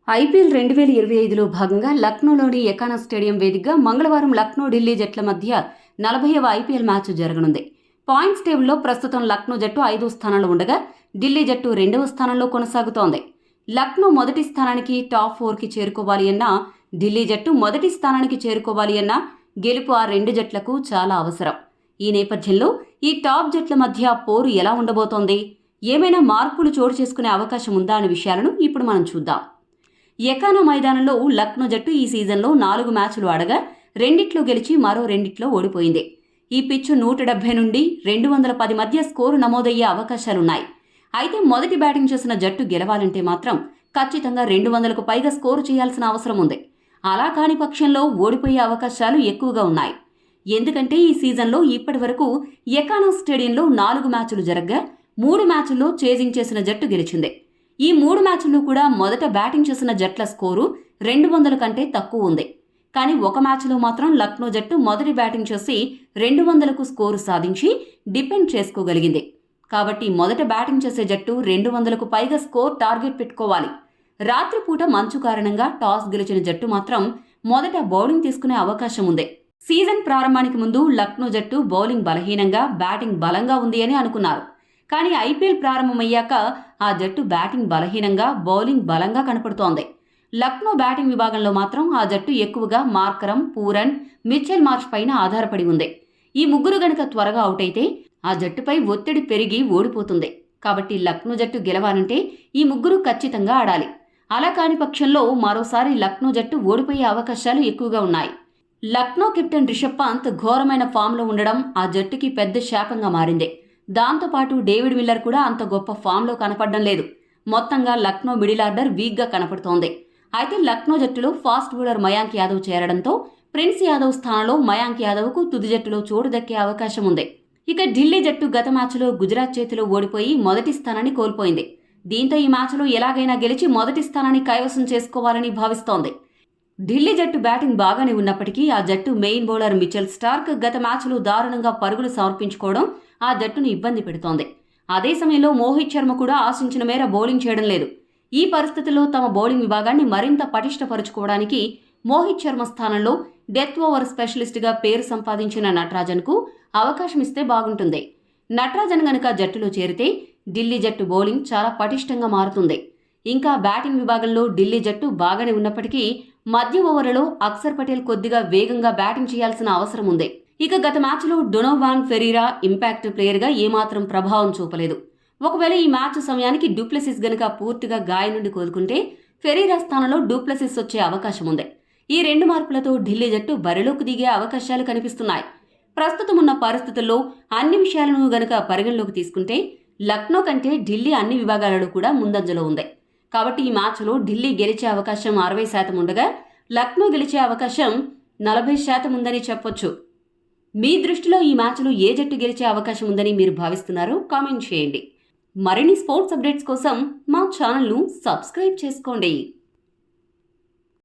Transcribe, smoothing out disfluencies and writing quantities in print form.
IPL 2025లో భాగంగా లక్నోలోని Ekana stadium వేదికగా మంగళవారం లక్నో ఢిల్లీ జట్ల మధ్య 40వ ఐపీఎల్ మ్యాచ్ జరగనుంది. పాయింట్స్ టేబుల్లో ప్రస్తుతం లక్నో జట్టు 5వ స్థానంలో ఉండగా ఢిల్లీ జట్టు 2వ స్థానంలో కొనసాగుతోంది. లక్నో మొదటి స్థానానికి టాప్ 4కి చేరుకోవాలి అన్నా, ఢిల్లీ జట్టు మొదటి స్థానానికి చేరుకోవాలి అన్నా గెలుపు ఆ రెండు జట్లకు చాలా అవసరం. ఈ నేపథ్యంలో ఈ టాప్ జట్ల మధ్య పోరు ఎలా ఉండబోతోంది, ఏమైనా మార్పులు చోటు చేసుకునే అవకాశం ఉందా అనే విషయాలను ఇప్పుడు మనం చూద్దాం. ఎకానా మైదానంలో లక్నో జట్టు ఈ సీజన్లో 4 మ్యాచ్లు ఆడగా రెండిట్లో గెలిచి మరో రెండిట్లో ఓడిపోయింది. ఈ పిచ్చు 170 నుండి 210 మధ్య స్కోరు నమోదయ్యే అవకాశాలున్నాయి. అయితే మొదటి బ్యాటింగ్ చేసిన జట్టు గెలవాలంటే మాత్రం ఖచ్చితంగా 200కు పైగా స్కోరు చేయాల్సిన అవసరం ఉంది. అలా కాని పక్షంలో ఓడిపోయే అవకాశాలు ఎక్కువగా ఉన్నాయి. ఎందుకంటే ఈ సీజన్లో ఇప్పటి వరకు ఎకానా స్టేడియంలో 4 మ్యాచ్లు జరగ్గా 3 మ్యాచ్ల్లో చేజింగ్ చేసిన జట్టు గెలిచింది. ఈ 3 మ్యాచ్ల్లో కూడా మొదట బ్యాటింగ్ చేసిన జట్ల స్కోరు 200 కంటే తక్కువ ఉంది. కానీ ఒక మ్యాచ్లో మాత్రం లక్నో జట్టు మొదటి బ్యాటింగ్ చేసి 200కు స్కోరు సాధించి డిపెండ్ చేసుకోగలిగింది. కాబట్టి మొదట బ్యాటింగ్ చేసే జట్టు 200కు పైగా స్కోర్ టార్గెట్ పెట్టుకోవాలి. రాత్రిపూట మంచు కారణంగా టాస్ గెలిచిన జట్టు మాత్రం మొదట బౌలింగ్ తీసుకునే అవకాశం ఉంది. సీజన్ ప్రారంభానికి ముందు లక్నో జట్టు బౌలింగ్ బలహీనంగా, బ్యాటింగ్ బలంగా ఉంది అని అనుకున్నారు. కానీ ఐపీఎల్ ప్రారంభమయ్యాక ఆ జట్టు బ్యాటింగ్ బలహీనంగా, బౌలింగ్ బలంగా కనపడుతోంది. లక్నో బ్యాటింగ్ విభాగంలో మాత్రం ఆ జట్టు ఎక్కువగా మార్కరం, పూరన్, మిచెల్ మార్ష్ పైన ఆధారపడి ఉంది. ఈ ముగ్గురు గనుక త్వరగా అవుట్ అయితే ఆ జట్టుపై ఒత్తిడి పెరిగి ఓడిపోతుంది. కాబట్టి లక్నో జట్టు గెలవాలంటే ఈ ముగ్గురు ఖచ్చితంగా ఆడాలి. అలా కాని పక్షంలో మరోసారి లక్నో జట్టు ఓడిపోయే అవకాశాలు ఎక్కువగా ఉన్నాయి. లక్నో కెప్టెన్ రిషబ్ పంత్ ఘోరమైన ఫామ్లో ఉండడం ఆ జట్టుకి పెద్ద శాపంగా మారింది. దాంతోపాటు డేవిడ్ మిల్లర్ కూడా అంత గొప్ప ఫామ్లో కనపడడం లేదు. మొత్తంగా లక్నో మిడిల్ ఆర్డర్ వీక్గా కనపడుతోంది. అయితే లక్నో జట్టులో ఫాస్ట్ బౌలర్ మయాంక్ యాదవ్ చేరడంతో ప్రిన్స్ యాదవ్ స్థానంలో మయాంక్ యాదవ్కు తుది జట్టులో చోటు దక్కే అవకాశం ఉంది. ఇక ఢిల్లీ జట్టు గత మ్యాచ్లో గుజరాత్ చేతిలో ఓడిపోయి మొదటి స్థానాన్ని కోల్పోయింది. దీంతో ఈ మ్యాచ్లో ఎలాగైనా గెలిచి మొదటి స్థానాన్ని కైవసం చేసుకోవాలని భావిస్తోంది. ఢిల్లీ జట్టు బ్యాటింగ్ బాగానే ఉన్నప్పటికీ ఆ జట్టు మెయిన్ బౌలర్ మిచెల్ స్టార్క్ గత మ్యాచ్లో దారుణంగా పరుగులు సమర్పించుకోవడం ఆ జట్టును ఇబ్బంది పెడుతోంది. అదే సమయంలో మోహిత్ శర్మ కూడా ఆశించిన మేర బౌలింగ్ చేయడం లేదు. ఈ పరిస్థితుల్లో తమ బౌలింగ్ విభాగాన్ని మరింత పటిష్టపరుచుకోవడానికి మోహిత్ శర్మ స్థానంలో డెత్ ఓవర్ స్పెషలిస్ట్గా పేరు సంపాదించిన నటరాజన్కు అవకాశం ఇస్తే బాగుంటుంది. నటరాజన్ గనుక జట్టులో చేరితే ఢిల్లీ జట్టు బౌలింగ్ చాలా పటిష్టంగా మారుతుంది. ఇంకా బ్యాటింగ్ విభాగంలో ఢిల్లీ జట్టు బాగానే ఉన్నప్పటికీ మధ్య ఓవర్లలో అక్సర్ పటేల్ కొద్దిగా వేగంగా బ్యాటింగ్ చేయాల్సిన అవసరం ఉంది. ఇక గత మ్యాచ్లో డొనోవాన్ ఫెరీరా ఇంపాక్ట్ ప్లేయర్గా ఏమాత్రం ప్రభావం చూపలేదు. ఒకవేళ ఈ మ్యాచ్ సమయానికి డూప్లెసిస్ గనుక పూర్తిగా గాయం నుండి కోలుకుంటే ఫెరీరా స్థానంలో డూప్లెసిస్ వచ్చే అవకాశం ఉంది. ఈ 2 మార్పులతో ఢిల్లీ జట్టు బరిలోకి దిగే అవకాశాలు కనిపిస్తున్నాయి. ప్రస్తుతం ఉన్న పరిస్థితుల్లో అన్ని విషయాలను గనుక పరిగణలోకి తీసుకుంటే లక్నో కంటే ఢిల్లీ అన్ని విభాగాలలో కూడా ముందంజలో ఉంది. కాబట్టి ఈ మ్యాచ్లో ఢిల్లీ గెలిచే అవకాశం 60% ఉండగా లక్నో గెలిచే అవకాశం 40% ఉందని చెప్పొచ్చు. మీ దృష్టిలో ఈ మ్యాచ్లో ఏ జట్టు గెలిచే అవకాశం ఉందని మీరు భావిస్తున్నారో కామెంట్ చేయండి. మరిన్ని స్పోర్ట్స్ అప్డేట్స్ కోసం మా ఛానల్ను సబ్స్క్రైబ్ చేసుకోండి.